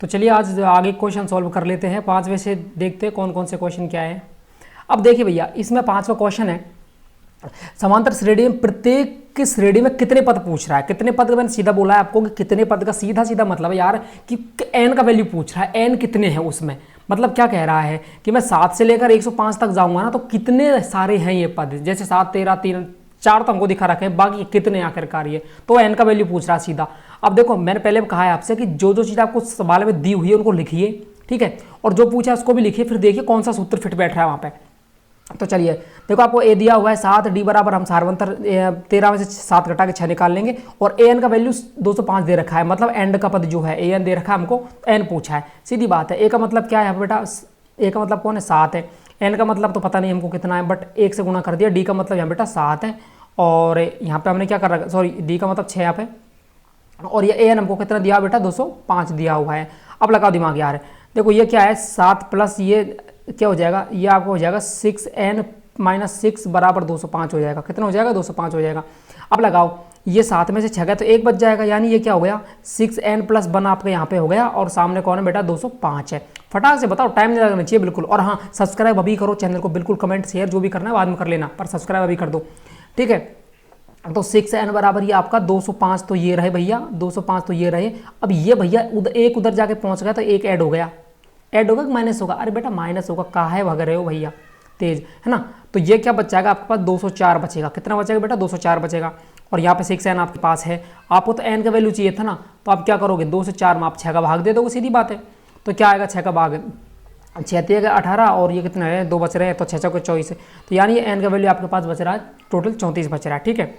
तो चलिए आज आगे क्वेश्चन सॉल्व कर लेते हैं। 5वें से देखते हैं कौन कौन से क्वेश्चन क्या है। अब देखिए भैया, इसमें 5वां क्वेश्चन है, समांतर श्रेणी में प्रत्येक की श्रेणी में कितने पद पूछ रहा है। कितने पद का मैंने सीधा बोला है आपको कि कितने पद का सीधा सीधा मतलब है यार कि n का वैल्यू पूछ रहा है। n कितने हैं उसमें, मतलब क्या कह रहा है कि मैं 7 से लेकर 105 तक जाऊंगा ना, तो कितने सारे हैं ये पद। जैसे 7, 13, 3, 4 तो हमको दिखा रखे हैं, बाकी कितने आखिरकार ये, तो n का वैल्यू पूछ रहा है सीधा। अब देखो मैंने पहले कहा है आपसे कि जो जो चीज़ आपको सवाल में दी हुई है उनको लिखिए, ठीक है, और जो पूछा है उसको भी लिखिए, फिर देखिए कौन सा सूत्र फिट बैठ रहा है वहाँ पे। तो चलिए देखो, आपको ए दिया हुआ है 7, डी बराबर हम सारवंतर 13 में से 7 घटा के 6 निकाल लेंगे, और ए एन का वैल्यू 205 दे रखा है, मतलब एंड का पद जो है ए एन दे रखा है हमको, एन पूछा है। सीधी बात है। ए का मतलब क्या है बेटा, ए का मतलब कौन है, 7 है। एन का मतलब तो पता नहीं हमको कितना है, बट 1 से गुणा कर दिया। डी का मतलब यहाँ बेटा 7 है, और यहाँ पे हमने क्या कर रखा, सॉरी डी का मतलब 6 यहाँ पे, और ये ए एन हमको कितना दिया बेटा, 205 दिया हुआ है। अब लगाओ दिमाग यार, देखो ये क्या है, 7 प्लस ये क्या हो जाएगा, ये आपको हो जाएगा 6n माइनस 6 बराबर 205 हो जाएगा। कितना हो जाएगा, 205 हो जाएगा। अब लगाओ, ये 7 में से 6 गया तो 1 बच जाएगा, यानी ये क्या हो गया, 6n प्लस 1 आपका यहाँ पे हो गया, और सामने कौन है बेटा, 205 है। फटाक से बताओ, टाइम नहीं लगना चाहिए बिल्कुल। और हाँ, सब्सक्राइब अभी करो चैनल को, बिल्कुल कमेंट शेयर जो भी करना है बाद में कर लेना, पर सब्सक्राइब अभी कर दो, ठीक है। तो 6n बराबर ये आपका 205 तो ये रहे भैया, 205 तो ये रहे। अब ये भैया एक उधर जाके पहुंच गया तो एक ऐड हो गया, ऐड होगा कि माइनस होगा, अरे बेटा माइनस होगा, काहे भग रहे हो भैया तेज, है ना। तो ये क्या बच जाएगा आपके पास, 204 बचेगा। कितना बचेगा बेटा, 204 बचेगा। और यहाँ पे 6n आपके पास है, आपको तो n का वैल्यू चाहिए था ना, तो आप क्या करोगे, 2 से 4 में आप 6 का भाग दे दोगे, सीधी बात है। तो क्या आएगा, 6 का भाग, 6 3 18, और ये कितना है, 2 बच रहे हैं, तो 6 को 24 है। तो यानी ये n का वैल्यू आपके पास बच रहा है, टोटल 34 बच रहा है, ठीक है,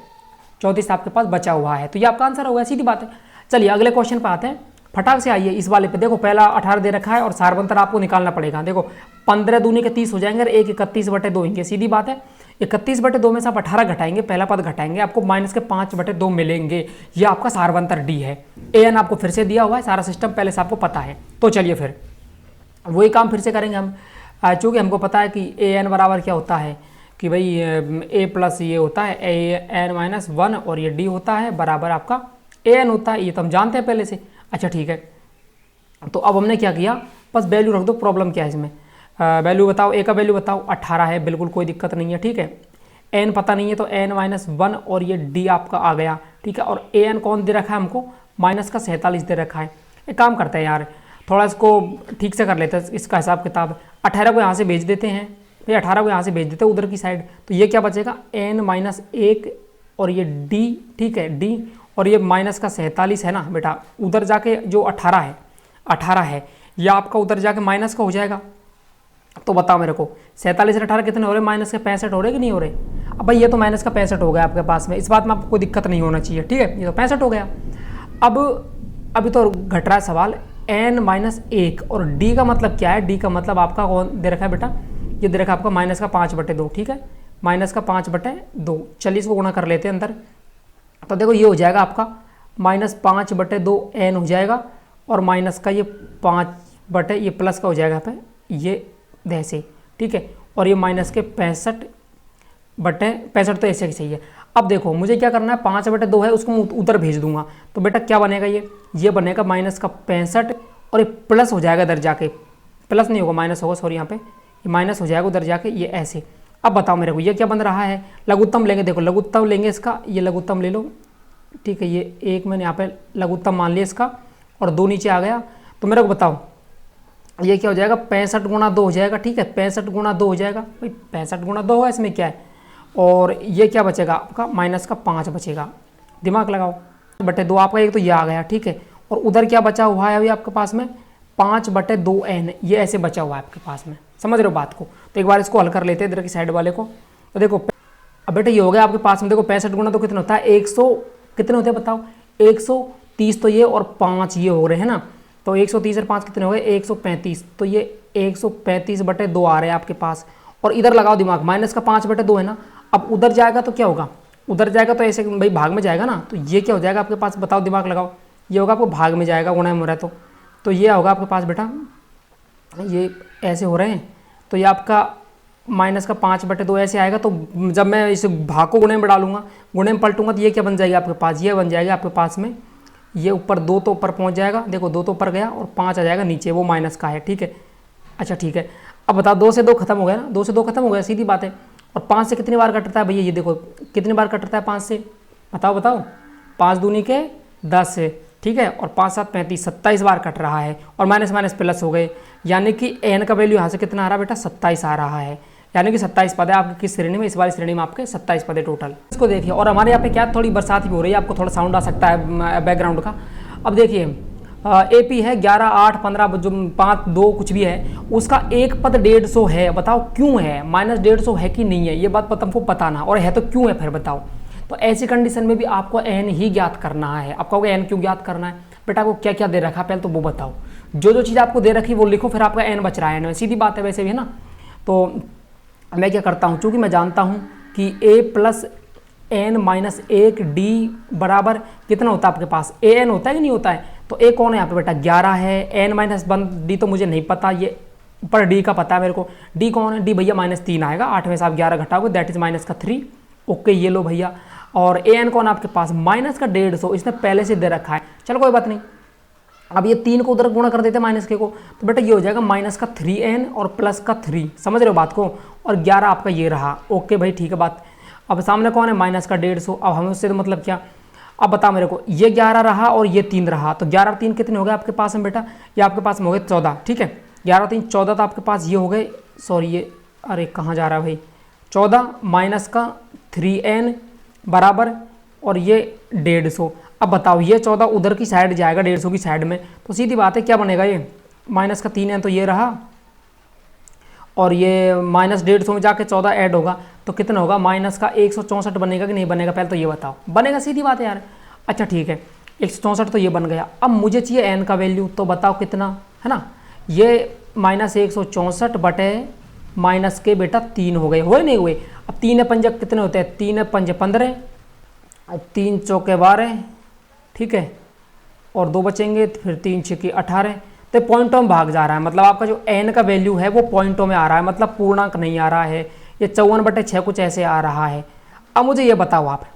34 आपके पास बचा हुआ है। तो ये आपका आंसर होगा, सीधी बात है। चलिए अगले क्वेश्चन पे आते हैं, फटाक से आइए। इस वाले पे देखो, पहला 18 दे रखा है और सारवंतर आपको निकालना पड़ेगा। देखो 15 दूनी के 30 हो जाएंगे, और 1 31/2 होंगे, सीधी बात है। 31/2 में से आप 18 घटाएंगे, पहला पद घटाएंगे, आपको माइनस के 5/2 मिलेंगे। ये आपका सारवंतर डी है। ए एन आपको फिर से दिया हुआ है, सारा सिस्टम पहले से आपको पता है। तो चलिए फिर वही काम फिर से करेंगे हम, चूँकि हमको पता है कि ए एन बराबर क्या होता है कि भाई ए प्लस ये होता है ए एन माइनस 1, और ये डी होता है बराबर आपका ए एन होता है, ये तो हम जानते हैं पहले से। अच्छा ठीक है, तो अब हमने क्या किया, बस वैल्यू रख दो। प्रॉब्लम क्या है इसमें, वैल्यू बताओ, ए का वैल्यू बताओ, 18 है, बिल्कुल कोई दिक्कत नहीं है, ठीक है। एन पता नहीं है तो एन माइनस 1, और ये डी आपका आ गया, ठीक है। और ए एन कौन दे रखा है हमको, माइनस का 47 दे रखा है। एक काम करते हैं यार, थोड़ा इसको ठीक से कर लेते हैं इसका हिसाब किताब। 18 को यहाँ से भेज देते हैं, फिर 18 को यहाँ से भेज देते हैं उधर की साइड, तो ये क्या बचेगा, एन माइनस 1, और ये डी, ठीक है, डी, और ये माइनस का 47 है ना बेटा, उधर जाके जो 18 है ये आपका उधर जाके माइनस का हो जाएगा। तो बताओ मेरे को, 47 से 18 कितने हो रहे, माइनस के 65 हो रहे कि नहीं हो रहे। अब भाई ये तो माइनस का 65 हो गया आपके पास में, इस बात में आपको कोई दिक्कत नहीं होना चाहिए, ठीक है, ये तो 65 हो गया। अब अभी तो घट रहा है सवाल, n माइनस 1, और d का मतलब क्या है, d का मतलब आपका कौन दे रखा है बेटा, ये दे रखा है आपका माइनस का 5/2, ठीक है, माइनस का 5/2। चलिए इसको गुणा कर लेते हैं अंदर, तो देखो ये हो जाएगा आपका माइनस 5/2 n हो जाएगा, और माइनस का ये 5 ये प्लस का हो जाएगा यहाँ पे ये ऐसे, ठीक है, और ये माइनस के 65 तो ऐसे ही सही है। अब देखो मुझे क्या करना है, 5/2 है, उसको उधर भेज दूंगा, तो बेटा क्या बनेगा, ये बनेगा माइनस का 65, और ये प्लस हो जाएगा इधर जाके, प्लस नहीं होगा माइनस होगा, सॉरी यहाँ पे ये माइनस हो जाएगा उधर जाके, ये ऐसे। अब बताओ मेरे को ये क्या बन रहा है, लघुत्तम लेंगे, देखो लघुत्तम लेंगे इसका, ये लघुत्तम ले लो, ठीक है, ये एक मैंने यहाँ पे लघुत्तम मान लिया इसका, और 2 नीचे आ गया। तो मेरे को बताओ ये क्या हो जाएगा, 65 गुणा 2 हो जाएगा, ठीक है, 65 गुणा 2 हो जाएगा, भाई 65 गुणा 2 होगा, इसमें क्या है। और ये क्या बचेगा आपका, माइनस का 5 बचेगा, दिमाग लगाओ, बटे 2 आपका एक तो ये आ गया, ठीक है, और उधर क्या बचा हुआ है अभी आपके पास में, 5/2n, ये ऐसे बचा हुआ है आपके पास में, समझ रहे हो बात को। तो एक बार इसको हल कर लेते हैं इधर की साइड वाले को। तो देखो अब बेटा ये हो गया आपके पास में, देखो 65 गुणा तो कितना होता है, 100 कितने होते हैं बताओ, 130 तो ये, और 5 ये हो रहे हैं ना, तो 130 और 5 कितने हो गए, 135, तो ये 135/2 आ रहे हैं आपके पास। और इधर लगाओ दिमाग, माइनस का 5/2 है ना, अब उधर जाएगा तो क्या होगा, उधर जाएगा तो ऐसे भाई भाग में जाएगा ना, तो ये क्या हो जाएगा आपके पास, बताओ दिमाग लगाओ, ये होगा आपको भाग में जाएगा, गुणा में हो रहा है तो ये होगा आपके पास बेटा, ये ऐसे हो रहे हैं, तो ये आपका माइनस का 5/2 ऐसे आएगा। तो जब मैं इसे भाग को गुणे में डालूंगा, गुणे में पलटूंगा, तो ये क्या बन जाएगा आपके पास, ये बन जाएगा आपके पास में ये ऊपर 2 तो ऊपर पहुंच जाएगा, देखो 2 तो ऊपर गया और 5 आ जाएगा नीचे, वो माइनस का है, ठीक है। अच्छा ठीक है, अब बताओ 2 से 2 खत्म हो गया ना, 2 से 2 खत्म हो गया, सीधी बात है। और 5 से कितनी बार कटता है भैया, ये देखो कितनी बार कटता है 5 से, बताओ बताओ, 5 दूनी के 10 से, ठीक है। और 5 7 35, 27 बार कट रहा है, और माइनस माइनस प्लस हो गए, यानी कि एन का वैल्यू यहाँ से कितना आ रहा है बेटा, 27 आ रहा है, यानी कि 27 पद है आपकी किस श्रेणी में, इस वाली श्रेणी में आपके 27 पद है टोटल। इसको देखिए, और हमारे यहाँ पे क्या थोड़ी बरसात भी हो रही है, आपको थोड़ा साउंड आ सकता है बैकग्राउंड का। अब देखिए AP है 11 8 15 जो 5 2 कुछ भी है, उसका एक पद 150 है, बताओ क्यों है, -150 है कि नहीं है, ये बात तुमको पता ना, और है तो क्यों है फिर बताओ। तो ऐसी कंडीशन में भी आपको n ही ज्ञात करना है। आप कहोगे n क्यों ज्ञात करना है, बेटा आपको क्या क्या दे रखा है पहले तो वो बताओ, जो चीज़ आपको दे रखी वो लिखो, फिर आपका n बच रहा है न, सीधी बात है वैसे भी है ना। तो मैं क्या करता हूँ, चूँकि मैं जानता हूँ कि a + n - 1 d बराबर कितना होता है आपके पास, an होता है कि नहीं होता है, तो a कौन है यहाँ पे बेटा 11 है, n - 1 d तो मुझे नहीं पता, ये पर d का पता है मेरे को, d कौन है, d भैया -3 आएगा, 8 में से आप 11 घटाओगे दैट इज -3, ओके ये लो भैया। और an कौन आपके पास -150, इसने पहले से दे रखा है, चलो कोई बात नहीं। अब ये 3 को उधर गुणा कर देते माइनस के को, तो बेटा ये हो जाएगा -3n और +3, समझ रहे हो बात को, और 11 आपका ये रहा, ओके भाई ठीक है बात। अब सामने कौन है -150, अब हमें उससे तो मतलब क्या, अब बता मेरे को, ये 11 रहा और ये 3 रहा, तो 11 और 3 कितने हो गए आपके पास में बेटा, ये आपके पास में हो गए 14, ठीक है। 11 और 3 14, तो आपके पास ये हो गए, सॉरी ये अरे कहाँ जा रहा है भाई, 14 - 3n बराबर, और ये 150। अब बताओ ये 14 उधर की साइड जाएगा 150 की साइड में, तो सीधी बात है क्या बनेगा, ये -3n तो ये रहा, और ये -150 में जाके 14 ऐड होगा तो कितना होगा, -164 बनेगा कि नहीं बनेगा, पहले तो ये बताओ, बनेगा सीधी बात है यार। अच्छा ठीक है, 164 तो ये बन गया, अब मुझे चाहिए n का वैल्यू, तो बताओ कितना है ना, ये -164 बटे माइनस के बेटा 3 हो गए, हुए नहीं हुए। अब 3 पंजे कितने होते हैं, 3 पंजे 15, 3 चौके 12, ठीक है, और 2 बचेंगे, फिर 3 6 18, तो पॉइंटों में भाग जा रहा है, मतलब आपका जो n का वैल्यू है वो पॉइंटों में आ रहा है, मतलब पूर्णांक नहीं आ रहा है, ये 54/6 कुछ ऐसे आ रहा है। अब मुझे ये बताओ, आप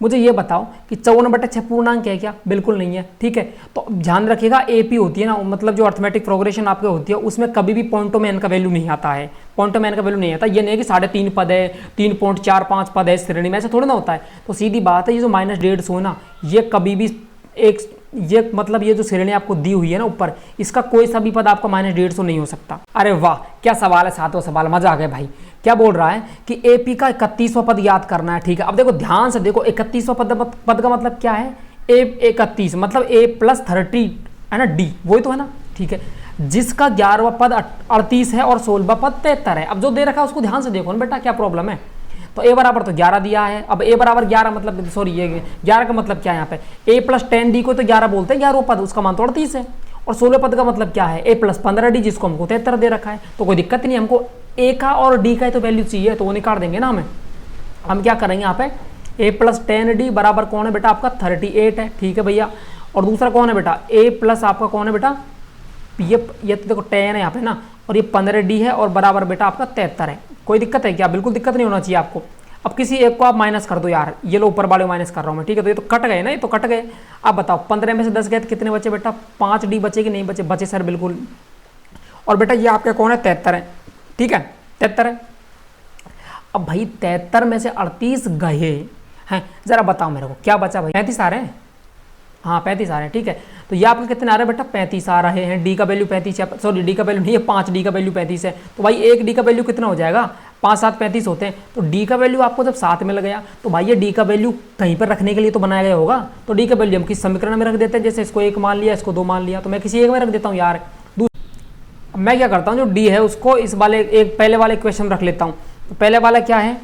मुझे ये बताओ कि 54/6 पूर्णांक है क्या, बिल्कुल नहीं है, ठीक है। तो ध्यान रखिएगा AP होती है ना, मतलब जो अर्थमेटिक प्रोग्रेशन आपके होती है उसमें कभी भी पॉइंटों में n का वैल्यू नहीं आता है, पॉइंटों में n का वैल्यू नहीं आता, ये नहीं कि 3.5 पद है, 3.45 पद है इस श्रेणी में, ऐसा थोड़ा ना होता है। तो सीधी बात है, ये जो -150 है ना, ये कभी भी एक, ये मतलब ये जो श्रेणी आपको दी हुई है ना ऊपर, इसका कोई सा भी पद आपका -150 नहीं हो सकता। अरे वाह क्या सवाल है, 7वां सवाल, मजा आ गया भाई। क्या बोल रहा है कि AP का 31वां पद याद करना है, ठीक है। अब देखो ध्यान से देखो, 31वां पद का मतलब क्या है, A 31 मतलब A + 30 है ना, D वही तो है ना, ठीक है, जिसका 11वां पद 38 है और 16वां पद 73 है। अब जो दे रखा है उसको ध्यान से देखो ना बेटा, क्या प्रॉब्लम है। तो A बराबर तो 11 दिया है, अब A बराबर 11 मतलब सॉरी ये 11 का मतलब क्या है यहाँ पे, A + 10D को तो 11 बोलते हैं, 11वां पद उसका मान तो 38 है, और 16वें पद का मतलब क्या है, A + 15D जिसको हमको 73 दे रखा है। तो कोई दिक्कत नहीं, हमको A का और D का तो वैल्यू चाहिए, तो वो निकाल देंगे ना हमें। हम क्या करेंगे यहाँ पे, A + 10D बराबर कौन है बेटा आपका 38 है, ठीक है भैया। और दूसरा कौन है बेटा, A + आपका कौन है बेटा, ये तो देखो 10 है यहाँ पे ना, और ये 15D है, और बराबर बेटा आपका 73 है। कोई दिक्कत है क्या, बिल्कुल दिक्कत नहीं होना चाहिए आपको। अब किसी एक को आप माइनस कर दो यार, ये लो ऊपर वाले माइनस कर रहा हूँ मैं, ठीक है। तो ये तो कट गए ना, ये तो कट गए। अब बताओ 15 में से 10 गए तो कितने बचे बेटा, 5D बचे कि नहीं बचे, बचे सर बिल्कुल। और बेटा ये आपका कौन है 73 है, ठीक है 73 है। अब भाई 73 में से 38 गए हैं, जरा बताओ मेरे को क्या बचा भाई, 35 आ रहे हैं, हाँ 35 आ रहे हैं, ठीक है। तो ये आपके कितने आ रहे हैं बेटा, 35 आ रहे हैं। D का वैल्यू 35 है, सॉरी D का वैल्यू नहीं है 5D का वैल्यू 35 है। तो भाई एक D का वैल्यू कितना हो जाएगा, 5 7 35 होते हैं। तो D का वैल्यू आपको जब साथ में लग गया, तो भाई ये D का वैल्यू कहीं पर रखने के लिए तो बनाया गया होगा। तो D का वैल्यू हम किस समीकरण में रख देते हैं, जैसे इसको 1 मान लिया, इसको 2 मान लिया, तो मैं किसी एक में रख देता हूँ यार। मैं क्या करता हूँ, जो D है उसको इस वाले एक पहले वाले इक्वेशन में रख लेता हूँ। तो पहले वाला क्या है,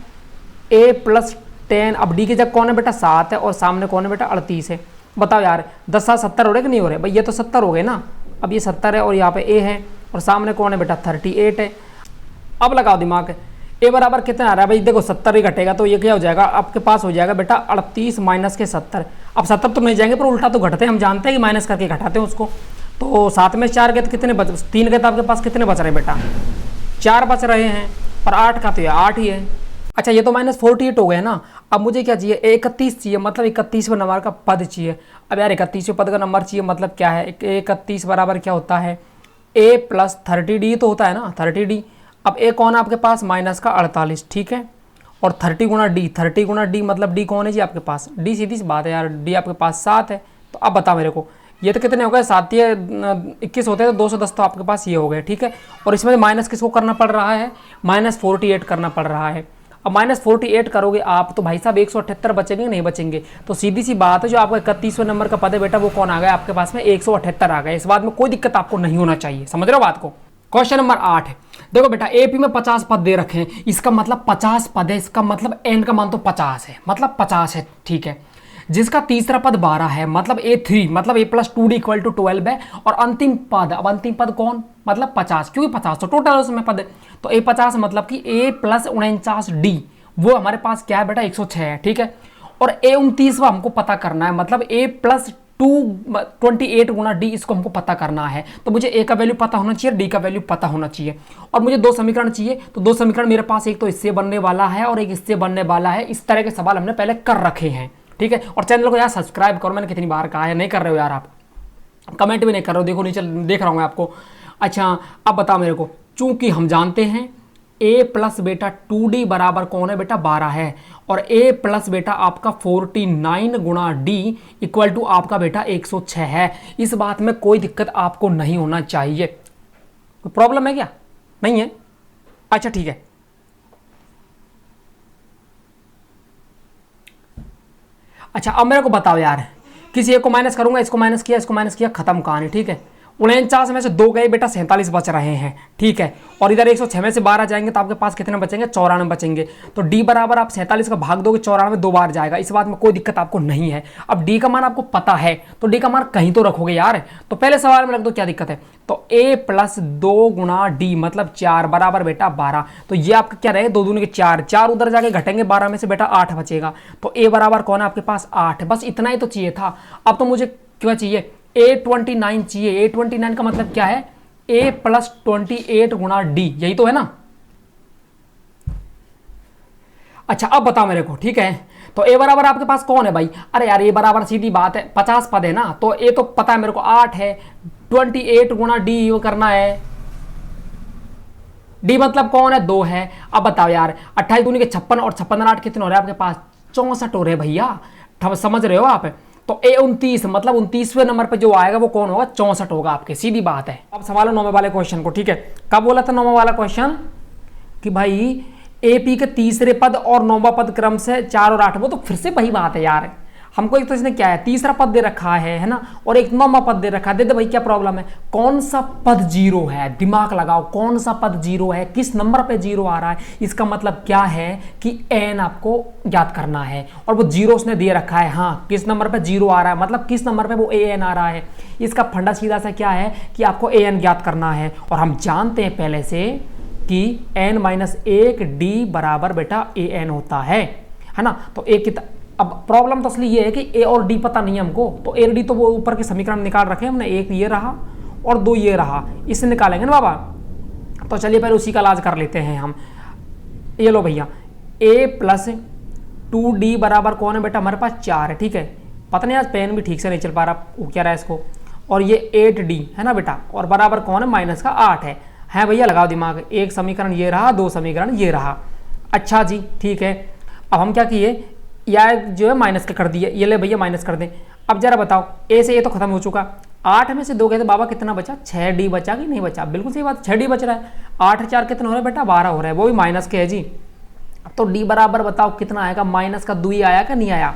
A + 10, अब D की जगह कौन है बेटा 7 है, और सामने कौन है बेटा 38 है। बताओ यार 10 7 70 हो रहे कि नहीं हो रहे, भाई ये तो 70 हो गए ना। अब ये 70 है, और यहाँ पे A है, और सामने कौन है बेटा 38 है। अब लगाओ दिमाग, A बराबर कितना आ रहा है भाई, देखो 70 ही घटेगा, तो ये क्या हो जाएगा आपके पास, हो जाएगा बेटा 38 माइनस के 70। अब 70 तो नहीं जाएंगे, पर उल्टा तो घटते हैं, हम जानते हैं कि माइनस करके घटाते हैं उसको। तो 7 में 4 गए तो कितने बच, 3 गए तो आपके पास कितने बच रहे हैं बेटा, 4 बच रहे हैं, और 8 का तो ये 8 ही है। अच्छा ये तो -48 हो गए ना। अब मुझे क्या चाहिए, 31 चाहिए, मतलब 31वें नंबर का पद चाहिए। अब यार 31वें पद का नंबर चाहिए, मतलब क्या है, 31 बराबर क्या होता है, a प्लस 30d तो होता है ना, 30d। अब a कौन है आपके पास, माइनस का 48, ठीक है। और 30 गुना डी, 30 गुना डी मतलब डी कौन है जी आपके पास, डी सीधी सी बात है यार, डी आपके पास 7 है। तो अब बता मेरे को, ये तो कितने हो गए, 7 ये 21 होते हैं तो 210 तो आपके पास ये हो गए, ठीक है। और इसमें माइनस किसको करना पड़ रहा है, -48 करना पड़ रहा है। अब -48 करोगे आप तो भाई साहब 178 बचेंगे, नहीं बचेंगे। तो सीधी सी बात है, जो आपका 31वें नंबर का पद है बेटा वो कौन आ गया आपके पास में, 178 आ गया। इस बात में कोई दिक्कत आपको नहीं होना चाहिए, समझ रहे हो बात को। क्वेश्चन नंबर 8 है, देखो बेटा एपी में 50 पद दे रखे हैं, इसका मतलब 50 पद है, इसका मतलब एन का मान तो 50 है, मतलब 50 है, ठीक है। जिसका तीसरा पद 12 है, मतलब A3 मतलब a plus 2d equal to 12 है। और अंतिम पद, अब अंतिम पद कौन, मतलब 50, क्योंकि 50 तो टोटल उसमें पद है। तो A 50 मतलब कि a प्लस 49d वो हमारे पास क्या है बेटा, 106 है, ठीक है। और A 29 हमको पता करना है, मतलब a प्लस 28 गुना डी, इसको हमको पता करना है। तो मुझे ए का वैल्यू पता होना चाहिए, डी का वैल्यू पता होना चाहिए। और मुझे दो समीकरण चाहिए, तो दो समीकरण मेरे पास एक तो इससे बनने वाला है और एक इससे बनने वाला है। इस तरह के सवाल हमने पहले कर रखे हैं, ठीक है। और चैनल को यार सब्सक्राइब करो, मैंने कितनी बार कहा है, नहीं कर रहे हो यार आप, कमेंट भी नहीं कर रहे हो, देखो नीचे देख रहा हूँ मैं आपको। अच्छा अब बता मेरे को, चूंकि हम जानते हैं a प्लस बेटा 2d बराबर कौन है बेटा, 12 है। और a प्लस बेटा आपका 49 गुना d इक्वल टू आपका बेटा 106 है। इस बात में कोई दिक्कत आपको नहीं होना चाहिए। कोई प्रॉब्लम है क्या, नहीं है, अच्छा ठीक है। अच्छा अब मेरे को बताओ यार, किसी एक को माइनस करूंगा, इसको माइनस किया, इसको माइनस किया, खत्म कहानी, ठीक है। 49 में से 2 गए बेटा, 47 बच रहे हैं, ठीक है। और इधर 106 में से 12 जाएंगे तो आपके पास कितने बचेंगे, 94 बचेंगे। तो d बराबर आप 47 का भाग दोगे 94 2 बार जाएगा, इस बात में कोई दिक्कत आपको नहीं है। अब d का मान आपको पता है तो d का मान कहीं तो रखोगे यार, तो पहले सवाल में रख दो, क्या दिक्कत है। तो a प्लस 2 गुना डी मतलब 4 बराबर बेटा 12। तो ये आपका क्या रहे, 2 दूनी के 4, 4 उधर जाके घटेंगे, 12 में से बेटा 8 बचेगा। तो a बराबर कौन है आपके पास, 8। बस इतना ही तो चाहिए था। अब तो मुझे क्या चाहिए, A29 चाहिए। A29 का मतलब क्या है, a प्लस 28 गुना डी, यही तो है ना। अच्छा अब बताओ मेरे को, ठीक है। तो a बराबर आपके पास कौन है भाई, अरे यार a बराबर सीधी बात है 50 पद है ना, तो a तो पता है मेरे को 8 है, 28 गुना डी वो करना है, d मतलब कौन है, 2 है। अब बताओ यार 28 दूनी के 56 और 56 8 कितने हो रहे हैं आपके पास, 64 हो रहे हैं भैया, समझ रहे हो आप। तो a 29 मतलब 29वें नंबर पे जो आएगा वो कौन होगा, 64 होगा आपके, सीधी बात है। अब सवाल है 9वें वाले क्वेश्चन को, ठीक है। कब बोला था 9वां वाला क्वेश्चन, कि भाई एपी के तीसरे पद और 9वां पद क्रम से 4 और 8, वो तो फिर से वही बात है यार। हमको एक तो इसने क्या है, तीसरा पद दे रखा है ना, और एक 9वां पद दे रखा है। दे दे भाई, क्या प्रॉब्लम है, कौन सा पद जीरो है, दिमाग लगाओ, कौन सा पद जीरो है, किस नंबर पे जीरो आ रहा है। इसका मतलब क्या है कि एन आपको याद करना है, और वो जीरो उसने दे रखा है, हाँ किस नंबर पे जीरो आ रहा है, मतलब किस नंबर पे वो ए एन आ रहा है। इसका फंडा सीधा सा क्या है कि आपको ए एन याद करना है। और हम जानते हैं पहले से कि n माइनस 1 d बराबर बेटा ए एन होता है ना। तो एक की अब प्रॉब्लम तो असली ये है कि ए और डी पता नहीं है हमको, तो ए और डी तो वो ऊपर के समीकरण निकाल रखे हैं हमने, एक ये रहा और 2 ये रहा, इससे निकालेंगे ना बाबा। तो चलिए पहले उसी का इलाज कर लेते हैं हम। ये लो भैया, a प्लस 2d बराबर कौन है बेटा, हमारे पास 4 है, ठीक है। पता नहीं आज पेन भी ठीक से नहीं चल पा रहा, वो क्या रहा है इसको। और ये 8d है ना बेटा, और बराबर कौन है, माइनस का 8 है भैया, लगाओ दिमाग। एक समीकरण ये रहा, 2 समीकरण ये रहा। अच्छा जी ठीक है, अब हम क्या किए, या जो है माइनस के कर दिए, ये ले भैया माइनस कर दें। अब जरा बताओ, ए से ये तो खत्म हो चुका, 8 में से 2 गए तो बाबा कितना बचा, 6d बचा कि नहीं बचा, बिल्कुल सही बात, 6d बच रहा है। 8 4 कितना हो रहा है बेटा, 12 हो रहा है, वो भी माइनस के है जी। तो d बराबर बताओ कितना आएगा, माइनस का 2 ही आया कि नहीं आया।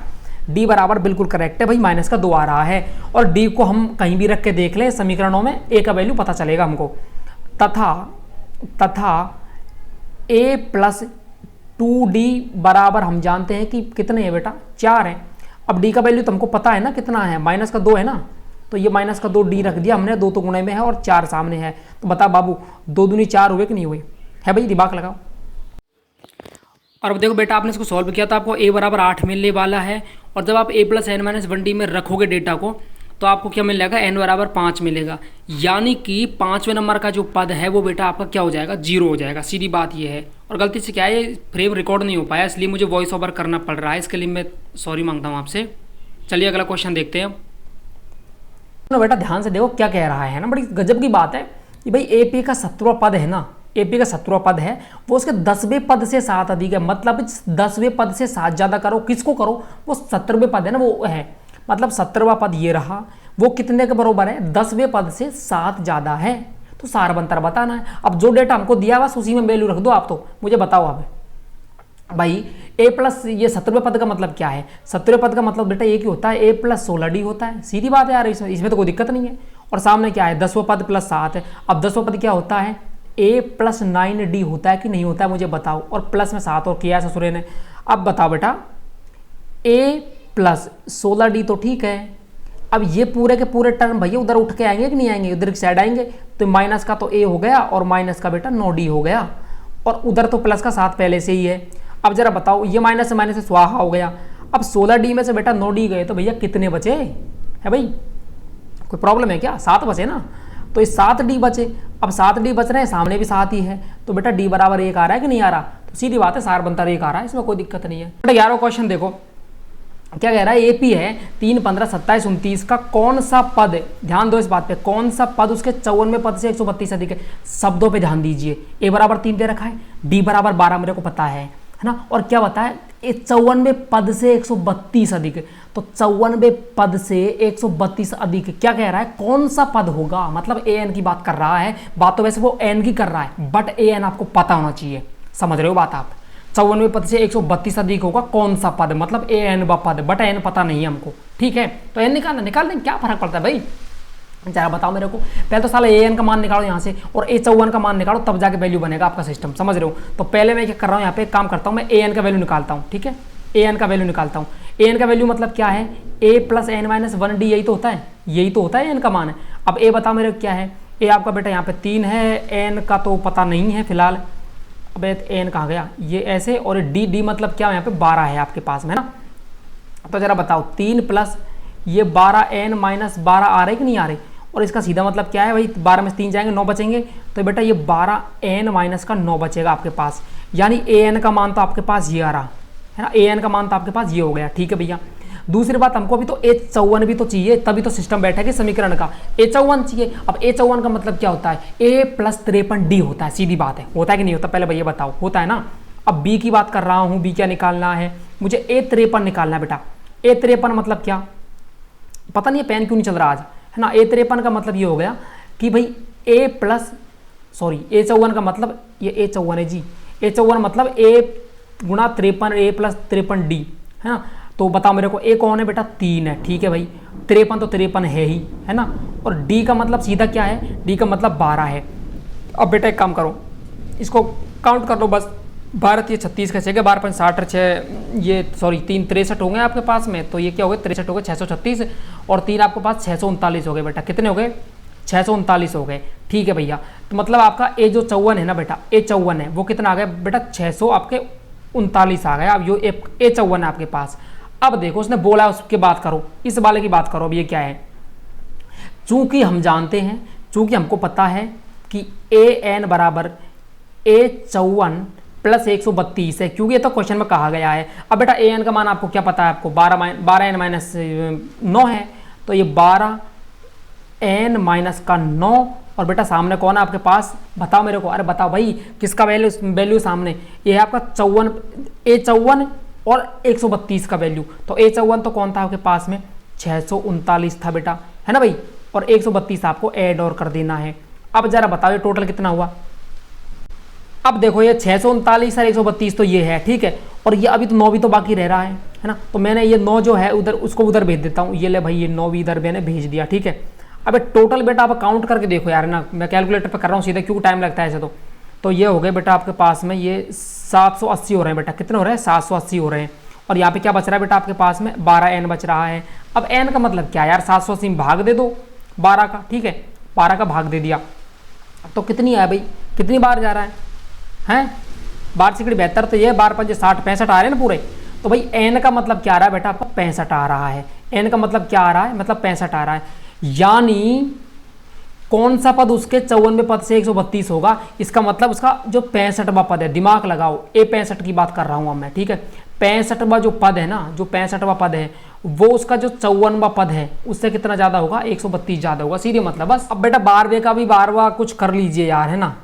d बराबर बिल्कुल करेक्ट है भाई, माइनस का 2 आ रहा है। और d को हम कहीं भी रख के देख लें समीकरणों में, a का वैल्यू पता चलेगा हमको। तथा a प्लस 2d बराबर हम जानते हैं कि कितने हैं बेटा, 4 है। अब d का वैल्यू तुमको पता है ना कितना है, माइनस का 2 है ना, तो ये माइनस का 2d रख दिया हमने, 2 तो गुणे में है और 4 सामने है। तो बता बाबू 2 दूनी 4 हुए कि नहीं हुए, है भाई, दिमाग लगाओ। और अब देखो बेटा, आपने इसको सॉल्व किया तो आपको a बराबर 8 मिलने वाला है। और जब आप a plus n minus 1d में रखोगे डेटा को, तो आपको क्या मिल जाएगा, n बराबर 5 मिलेगा। यानी कि 5वें नंबर का जो पद है वो बेटा आपका क्या हो जाएगा, 0 हो जाएगा। सीधी बात ये है। और गलती से क्या है, ये फ्रेम रिकॉर्ड नहीं हो पाया, इसलिए मुझे वॉइस ओवर करना पड़ रहा है, इसके लिए मैं सॉरी मांगता हूँ आपसे। चलिए अगला क्वेश्चन देखते हैं। तो बेटा ध्यान से देखो क्या कह रहा है ना, बड़ी गजब की बात है कि भाई एपी का 70वां पद है ना, एपी का 70वां पद है, वो उसके 10वें पद से 7 अधिक है। मतलब 10वें पद से 7 ज़्यादा करो, किसको करो, वो 70वें पद है ना, वो है। मतलब 70वां पद ये रहा, वो कितने के बराबर है, 10वें पद से 7 ज़्यादा है। तो सार बंतर बताना है। अब जो डेटा हमको दिया बस उसी में वैल्यू रख दो आप। तो मुझे बताओ अब भाई a प्लस ये 70वें पद का मतलब क्या है, 70वें पद का मतलब बेटा एक ही होता है, a प्लस 16d होता है। सीधी बात है यार, इसमें तो कोई दिक्कत नहीं है। और सामने क्या है, 10वां पद प्लस 7 है। अब 10वां पद क्या होता है, a प्लस 9d होता है कि नहीं होता है, मुझे बताओ। और प्लस में 7 और किया है ससुरे ने। अब बताओ बेटा, a प्लस 16d तो ठीक है। अब ये पूरे के पूरे टर्म भैया उधर उठ के आएंगे कि नहीं आएंगे, उधर की साइड आएंगे। तो माइनस का तो a हो गया और माइनस का बेटा 9d हो गया, और उधर तो प्लस का 7 पहले से ही है। अब जरा बताओ, ये माइनस से स्वाहा हो गया। अब 16d में से बेटा 9d गए तो भैया कितने बचे है भाई, कोई प्रॉब्लम है क्या, 7 बचे ना। तो ये 7d बचे। अब 7d बच रहे हैं, सामने भी 7 ही है, तो बेटा d बराबर 1 आ रहा है कि नहीं आ रहा। तो सीधी बात है, सार बनता 1 आ रहा है, इसमें कोई दिक्कत नहीं है। बेटा 11वां क्वेश्चन देखो क्या कह रहा है, एपी है 3, 15, 27, 29 का कौन सा पद, ध्यान दो इस बात पे, कौन सा पद उसके 54वें पद से 132 अधिक है। शब्दों पे ध्यान दीजिए, ए बराबर 3 दे रखा है, डी बराबर 12 मेरे को पता है ना, और क्या बताया, 54वें पद से 132 अधिक। तो 54वें पद से 132 अधिक क्या कह रहा है, कौन सा पद होगा, मतलब ए एन की बात कर रहा है। बात तो वैसे वो एन की कर रहा है, बट ए एन आपको पता होना चाहिए, समझ रहे हो बात आप। 54वें पद से 132 अधिक होगा कौन सा पद, मतलब ए एन व पद, बट एन पता नहीं है हमको, ठीक है। तो एन निकाल दें, क्या फर्क पड़ता है भाई, जरा बताओ मेरे को। पहले तो साला ए एन का मान निकालो यहाँ से, और ए 54 का मान निकालो, तब जाके वैल्यू बनेगा आपका सिस्टम, समझ रहे हो। तो पहले मैं क्या कर रहा हूँ, यहाँ पे एक काम करता हूँ, मैं ए एन का वैल्यू निकालता हूँ, ठीक है। ए एन का वैल्यू निकालता हूँ। ए एन का वैल्यू मतलब क्या है, ए प्लस एन माइनस 1d, यही तो होता है, यही तो होता है एन का मान है। अब ए बताओ मेरे क्या है, ए आपका बेटा यहाँ पे 3 है, एन का तो पता नहीं है फिलहाल। अब एन कहाँ गया, ये ऐसे, और डी, डी मतलब क्या, यहाँ पे 12 है आपके पास में ना। तो जरा बताओ 3 प्लस ये 12n माइनस 12 आ रहे कि नहीं आ रहे, और इसका सीधा मतलब क्या है भाई, 12 में से 3 जाएंगे 9 बचेंगे, तो बेटा ये 12n माइनस का 9 बचेगा आपके पास। यानी an का मान तो आपके पास ये आ रहा है ना, an का मान तो आपके पास ये हो गया, ठीक है भैया। दूसरी बात, हमको अभी तो A54 भी तो चाहिए, तभी तो सिस्टम बैठेगा समीकरण का। A54 चाहिए। अब A54 का मतलब क्या होता है, A प्लस 53D होता है, सीधी बात है, होता है कि नहीं होता, पहले भैया बताओ, होता है ना। अब B की बात कर रहा हूँ, B क्या निकालना है मुझे, A53 निकालना है बेटा। A53 मतलब क्या, पता नहीं है पेन क्यों नहीं चल रहा आज, है ना। A53 का मतलब ये हो गया कि भाई A प्लस, सॉरी A54 का मतलब ये A54 है जी, A54 मतलब A गुणा 53, A प्लस 53D, है ना। तो बताओ मेरे को A कौन है बेटा, 3 है, ठीक है भाई। 53 तो 53 है ही, है ना। और D का मतलब सीधा क्या है, D का मतलब 12 है। अब बेटा एक काम करो, इसको काउंट कर लो बस, 12 ये 36 कैसे गए, 12 60 6 ये सॉरी 3 63 हो गए आपके पास में, तो ये क्या हो गए 63 हो गए, 636, और 3 आपके पास 639 हो गए बेटा। कितने हो गए, 639 हो गए, ठीक है भैया। तो मतलब आपका ए जो 54 है ना बेटा, A54 है, वो कितना आ गया बेटा, 600 आपके 39 आ गया। अब जो A54 है आपके पास। अब देखो उसने बोला उसकी बात करो, इस वाले की बात करो। अब ये क्या है, चूंकि हम जानते हैं, चूंकि हमको पता है कि an बराबर A54 प्लस 132 है, क्योंकि ये तो क्वेश्चन में कहा गया है। अब बेटा an का मान आपको क्या पता है, आपको 12n माइनस 9 है, तो ये 12n माइनस का 9, और बेटा सामने कौन है आपके पास, बताओ मेरे को, अरे बताओ भाई किसका वैल्यू सामने, ये है आपका 54 और 132 का वैल्यू। तो A54 तो कौन था आपके पास में, 639 था बेटा, है ना भाई, और 132 आपको ऐड और कर देना है। अब जरा बताओ ये टोटल कितना हुआ। अब देखो ये 639 और 132 तो ये है, ठीक है, और ये अभी तो 9 भी तो बाकी रह रहा है ना। तो मैंने ये 9 जो है उधर उसको उधर भेज देता हूँ, ये ले भाई, ये 9 भी इधर मैंने भेज दिया, ठीक है। अब टोटल बेटा आप काउंट करके देखो यार ना, मैं कैलकुलेटर पे कर रहा हूँ सीधे, क्योंकि टाइम लगता है ऐसे। तो ये हो गए बेटा आपके पास में, ये 780 हो रहे हैं बेटा, कितने हो रहे हैं, 780 हो रहे हैं। और यहाँ पे क्या बच रहा है बेटा आपके पास में, 12n बच रहा है। अब n का मतलब क्या यार, 780 में भाग दे दो 12 का, ठीक है, 12 का भाग दे दिया, तो कितनी है भाई, कितनी बार जा रहा है 12 सिकड़ी 72, तो ये 12 5 60 65 आ रहे हैं ना पूरे। तो भाई n का मतलब क्या आ रहा है बेटा आपका, 65 आ रहा है। n का मतलब क्या आ रहा है, मतलब 65 आ रहा है, यानी कौन सा पद उसके 54वें पद से 132 होगा, इसका मतलब उसका जो 65वां पद है, दिमाग लगाओ, ए 65 की बात कर रहा हूं अब मैं, ठीक है। 65वां जो पद है ना, जो 65वां पद है वो उसका जो 54वां पद है उससे कितना ज्यादा होगा, 132 ज्यादा होगा, सीधे मतलब बस। अब बेटा 12वें का भी 12वां कुछ कर लीजिए यार, है ना।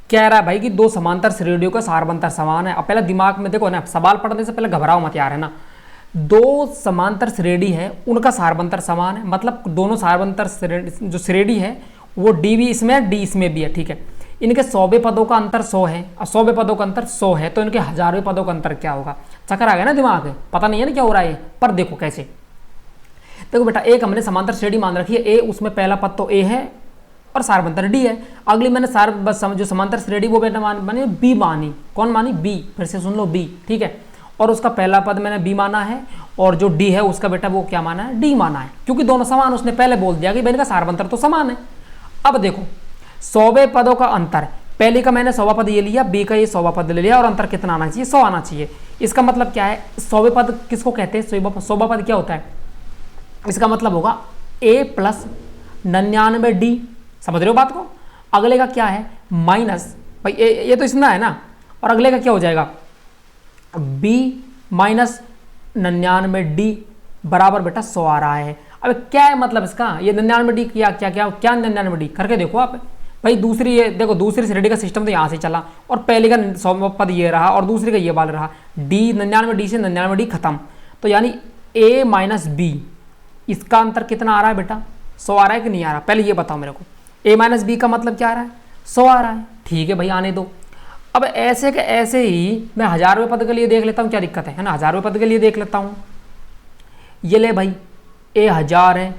कह रहा है भाई कि दो समांतर श्रेणियों का सारबंतर समान है। अब पहले दिमाग में देखो ना, सवाल पढ़ने से पहले घबराओ मत यार, है ना। दो समांतर श्रेणी है, उनका सारबंतर समान है, मतलब दोनों सारबंतर जो श्रेणी है वो डी भी इसमें है, डी इसमें भी है, ठीक है। इनके 100वें पदों का अंतर 100 है और 100वें पदों का अंतर 100 है, तो इनके 1000वें पदों का अंतर क्या होगा। चक्कर आ गया ना दिमाग है, पता नहीं है ना क्या हो रहा है, पर देखो कैसे। देखो बेटा, एक हमने समांतर श्रेणी मान रखी है ए, उसमें पहला पद तो ए है और सारबंतर डी है। अगली मैंने जो समांतर श्रेणी वो बेटा मानी बी मानी, कौन मानी, बी, फिर से सुन लो बी, ठीक है। और उसका पहला पद मैंने बी माना है और जो डी है उसका बेटा वो क्या माना है, डी माना है, क्योंकि दोनों समान, उसने पहले बोल दिया कि इनका सारबंतर तो समान है। अब देखो 100वें पदों का अंतर, पहले का मैंने 100वां पद ये लिया, बी का ये 100वां पद ले लिया और अंतर कितना आना चाहिए, 100 आना चाहिए। इसका मतलब क्या है, 100वें पद किसको कहते हैं, 100वां पद क्या होता है, इसका मतलब होगा a प्लस 99d, समझ रहे हो बात को। अगले का क्या है, माइनस, भाई ये तो इसमें है ना, और अगले का क्या हो जाएगा, b माइनस 99d बराबर बेटा 100 आ रहा है। अब क्या है मतलब इसका, ये 99d क्या क्या क्या क्या 99d करके देखो आप भाई। दूसरी ये देखो, दूसरी श्रेणी का सिस्टम तो यहाँ से चला और पहले का 100वां पद ये रहा और दूसरे का ये वाला रहा, d 99d से 99d खत्म, तो यानी a माइनस बी, इसका अंतर कितना आ रहा है बेटा, 100 आ रहा है कि नहीं आ रहा, पहले ये बताओ मेरे को। a माइनस बी का मतलब क्या आ रहा है, 100 आ रहा है, ठीक है भाई आने दो। अब ऐसे के ऐसे ही मैं 1000वें पद के लिए देख लेता हूँ, क्या दिक्कत है ना, 1000वें पद के लिए देख लेता हूँ। ये ले भाई a 1000 है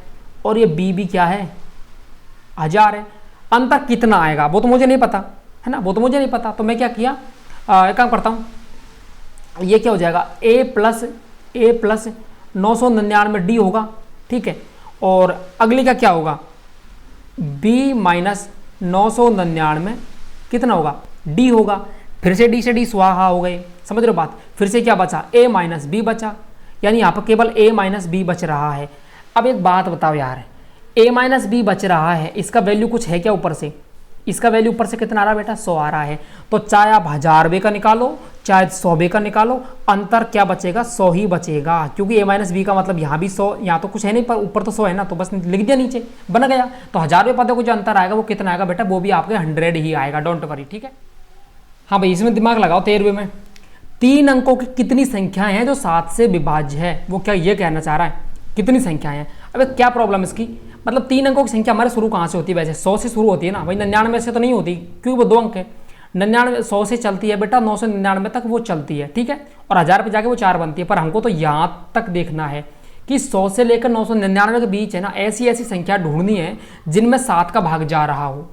और ये b भी क्या है, 1000 है, अंतर कितना आएगा वो तो मुझे नहीं पता, है ना, वो तो मुझे नहीं पता। तो मैं क्या किया, एक काम करता हूँ, ये क्या हो जाएगा, a प्लस 999d होगा, ठीक है। और अगली का क्या होगा, b माइनस 999 कितना होगा, d होगा, फिर से d स्वाहा हो गए, समझ रहे हो बात। फिर से क्या बचा, a माइनस बी बचा, यानी यहाँ पर केवल a माइनस बी बच रहा है। अब एक बात बताओ यार, a माइनस बी बच रहा है, इसका वैल्यू कुछ है क्या ऊपर से, इसका वैल्यू ऊपर से कितना आ रहा है बेटा, 100 आ रहा है। तो चाहे आप 1000वें का निकालो चाहे 100वें का निकालो, अंतर क्या बचेगा, 100 ही बचेगा, क्योंकि a माइनस बी का मतलब यहाँ भी 100, यहाँ तो कुछ है नहीं पर ऊपर तो 100 है ना, तो बस लिख दिया नीचे, बन गया। तो 1000वें पदों को जो अंतर आएगा वो कितना आएगा बेटा, वो भी आपके 100 ही आएगा, डोंट वरी, ठीक है। हाँ भाई इसमें दिमाग लगाओ। 13वें में 3 अंकों की कितनी संख्याएं हैं जो 7 से विभाज्य है, वो क्या ये कहना चाह रहा है, कितनी संख्याएं हैं। अब क्या प्रॉब्लम इसकी, मतलब 3 अंकों की संख्या हमारे शुरू कहाँ से होती है, वैसे 100 से शुरू होती है ना भाई, 99 से तो नहीं होती क्योंकि वो 2 अंक है। 99 100 से चलती है बेटा, 999 तक वो चलती है, ठीक है, और 1000 पे जाके वो 4 बनती है। पर हमको तो यहाँ तक देखना है कि 100 से लेकर 999 के बीच है ना, ऐसी ऐसी संख्या ढूंढनी है जिनमें 7 का भाग जा रहा हो।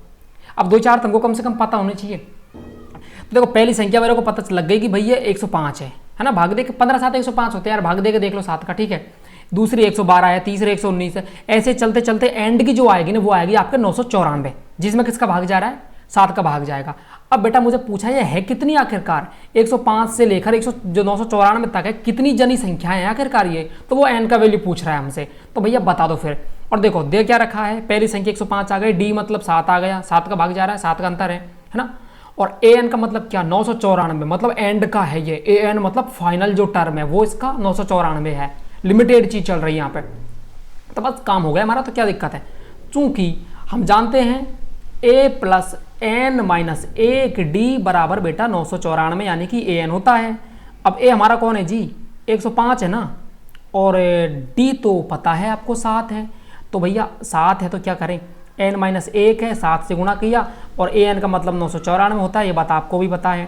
अब 2-4 तुमको कम से कम पता होने चाहिए। तो देखो पहली संख्या मेरे को पता लग गई कि भैया 105 है ना, भाग दे के 15 7 105 होते हैं यार, भाग दे के देख लो 7 का, ठीक है। दूसरी 112 है, तीसरे 119 है, ऐसे चलते चलते एंड की जो आएगी ना वो आएगी आपके 994, जिसमें किसका भाग जा रहा है, 7 का भाग जाएगा। अब बेटा मुझे पूछा ये है कितनी आखिरकार, 105 से लेकर 994 तक है, कितनी जनी संख्याएं हैं आखिरकार ये, तो वो एन का वैल्यू पूछ रहा है हमसे। तो भैया बता दो फिर। और देखो दे क्या रखा है, पहली संख्या 105 आ गई, डी मतलब 7 आ गया, 7 का भाग जा रहा है, 7 का अंतर है ना। और ए एन का मतलब क्या, 994, मतलब एंड का है ये, ए एन मतलब फाइनल जो टर्म है वो इसका 994 है, लिमिटेड चीज चल रही है यहाँ पे। तो बस काम हो गया हमारा। तो क्या दिक्कत है, चूंकि हम जानते हैं a plus n minus 1d बराबर बेटा 994, यानी कि a n होता है। अब a हमारा कौन है जी, 105 है ना, और d तो पता है आपको 7 है, तो भैया 7 है तो क्या करें, n माइनस 1 है, 7 से गुणा किया, और a n का मतलब 994 होता है, ये बात आपको भी पता है।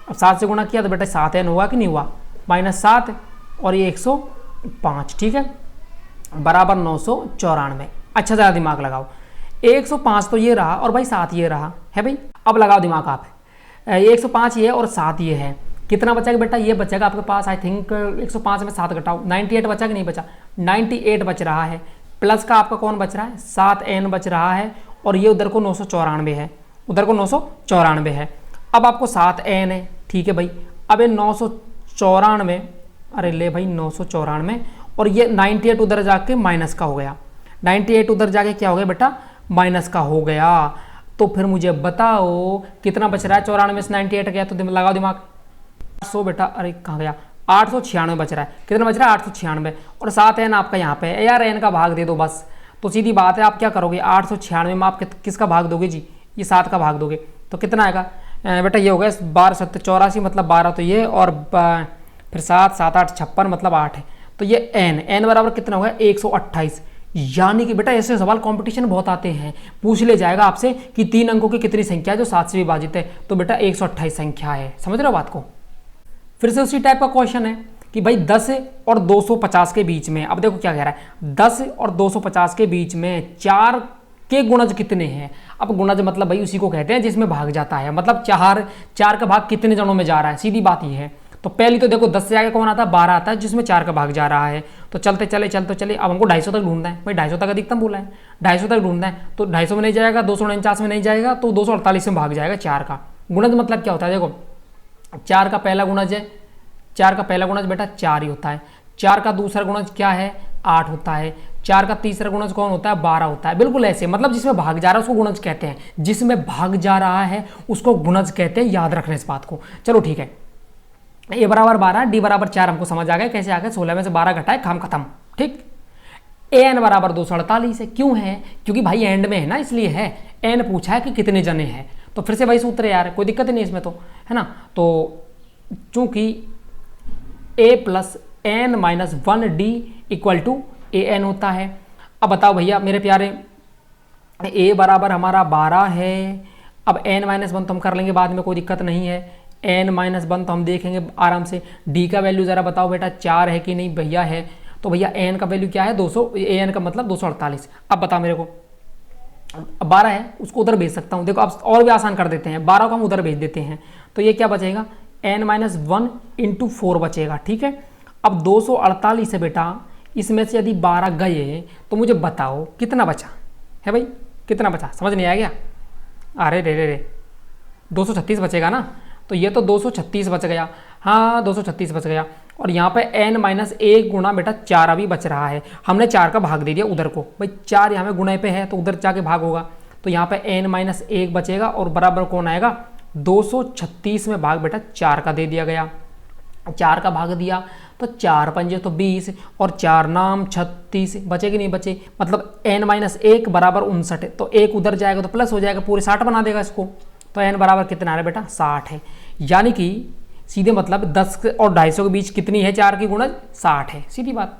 अब 7 से गुणा किया तो बेटा 7n हुआ कि नहीं हुआ, -7 और ये 105, ठीक है, बराबर 994। अच्छा ज़्यादा दिमाग लगाओ, 105 तो ये रहा और भाई 7 ये रहा है भाई। अब लगाओ दिमाग आप, 105 ये और 7 ये है, कितना बचेगा बेटा, ये बचेगा आपके पास आई थिंक 105 में 7 घटाओ 98 बचा कि नहीं बचा, 98 बच रहा है। प्लस का आपका कौन बच रहा है, 7n बच रहा है, और ये उधर को 994 है, उधर को 994 है। अब आपको 7n है, ठीक है भाई। अब ये 994, अरे ले भाई 994 और ये 98 उधर जाके माइनस का हो गया, 98 उधर जाके क्या हो गया बेटा, माइनस का हो गया। तो फिर मुझे बताओ कितना बच रहा है, 94 से 98 गया तो लगाओ दिमाग, 800 बेटा, अरे कहाँ गया, 896 बच रहा है। कितना बच रहा है, 896, और 7 एन आपका यहाँ पे है यार, एन का भाग दे दो बस। तो सीधी बात है, आप क्या करोगे, 896 में आप किसका भाग दोगे जी, ये 7 का भाग दोगे तो कितना आएगा बेटा, ये हो गया 12 7 84 मतलब 12 तो ये, और फिर 7 7 8 56 मतलब 8 है। तो ये एन बराबर कितना होगा, 128। यानी कि बेटा ऐसे सवाल कंपटीशन बहुत आते हैं, पूछ ले जाएगा आपसे कि 3 अंकों की कितनी संख्या है जो 7 से विभाजित है, तो बेटा 128 संख्या है। समझ रहे हो बात को। फिर से उसी टाइप का क्वेश्चन है कि भाई 10 और 250 के बीच में, अब देखो क्या कह रहा है, 10 और 250 के बीच में 4 के गुणज कितने हैं। अब गुणज मतलब भाई उसी को कहते हैं जिसमें भाग जाता है, मतलब 4 का भाग कितने जनों में जा रहा है, सीधी बात ये है। तो पहली तो देखो 10 से आगे कौन आता है, 12 आता है, जिसमें 4 का भाग जा रहा है। तो चलते चले अब हमको 250 तक ढूंढना है भाई, 250 तक अधिकतम बोला है, 250 तक ढूंढना है। तो 250 में नहीं जाएगा, 249 में नहीं जाएगा, तो 248 में भाग जाएगा 4 का। गुणज मतलब क्या होता है, देखो 4 का पहला गुणज है, 4 का पहला गुणज बेटा 4 ही होता है, 4 का दूसरा गुणज क्या है, 8 होता है, 4 का तीसरा गुणज कौन होता है, 12 होता है। बिल्कुल ऐसे, मतलब जिसमें भाग जा रहा है उसको गुणज कहते हैं, जिसमें भाग जा रहा है उसको गुणज कहते हैं, याद रखना इस बात को। चलो ठीक है, ए बराबर 12, डी बराबर 4 हमको समझ आ गया कैसे आ गया, 16 में से 12 घटाए, काम खत्म। ठीक, एन बराबर 248 है, क्यों है, क्योंकि भाई एंड में है ना, इसलिए है। एन पूछा है कि कितने जने हैं, तो फिर से भाई सूत्र है यार, कोई दिक्कत नहीं इसमें तो, है ना। तो चूंकि a plus n minus 1d equal to a n होता है। अब बताओ भैया मेरे प्यारे, a बराबर हमारा 12 है, अब n माइनस 1 तो हम कर लेंगे बाद में, कोई दिक्कत नहीं है, n माइनस 1 तो हम देखेंगे आराम से। d का वैल्यू ज़रा बताओ बेटा 4 है कि नहीं, भैया है, तो भैया n का वैल्यू क्या है, 200, an का मतलब 248। अब बता मेरे को, 12 है उसको उधर भेज सकता हूँ, देखो अब और भी आसान कर देते हैं, 12 को हम उधर भेज देते हैं, तो ये क्या बचेगा, n माइनस 1 इंटू 4 बचेगा। ठीक है, अब 248 है बेटा, इसमें से यदि 12 गए तो मुझे बताओ कितना बचा है भाई, कितना बचा, समझ नहीं आ गया, अरे रे 236 बचेगा ना, तो ये तो 236 बच गया, हाँ 236 बच गया। और यहाँ पे n माइनस 1 गुणा बेटा 4 अभी बच रहा है, हमने 4 का भाग दे दिया उधर को, भाई 4 यहाँ पे गुणे पे है तो उधर जाके भाग होगा, तो यहाँ पे n माइनस 1 बचेगा और बराबर कौन आएगा, 236 में भाग बेटा 4 का दे दिया गया, 4 का भाग दिया तो 4 पंजे तो 20 और 4 नाम 36, बचेगी नहीं बचे, मतलब n माइनस 1 बराबर 59 है, तो 1 उधर जाएगा तो प्लस हो जाएगा, पूरे 60 बना देगा इसको, तो n बराबर कितना आ रहा है बेटा 60 है। यानी कि सीधे मतलब 10 और 250 के बीच कितनी है 4 की गुणज, 60 है, सीधी बात।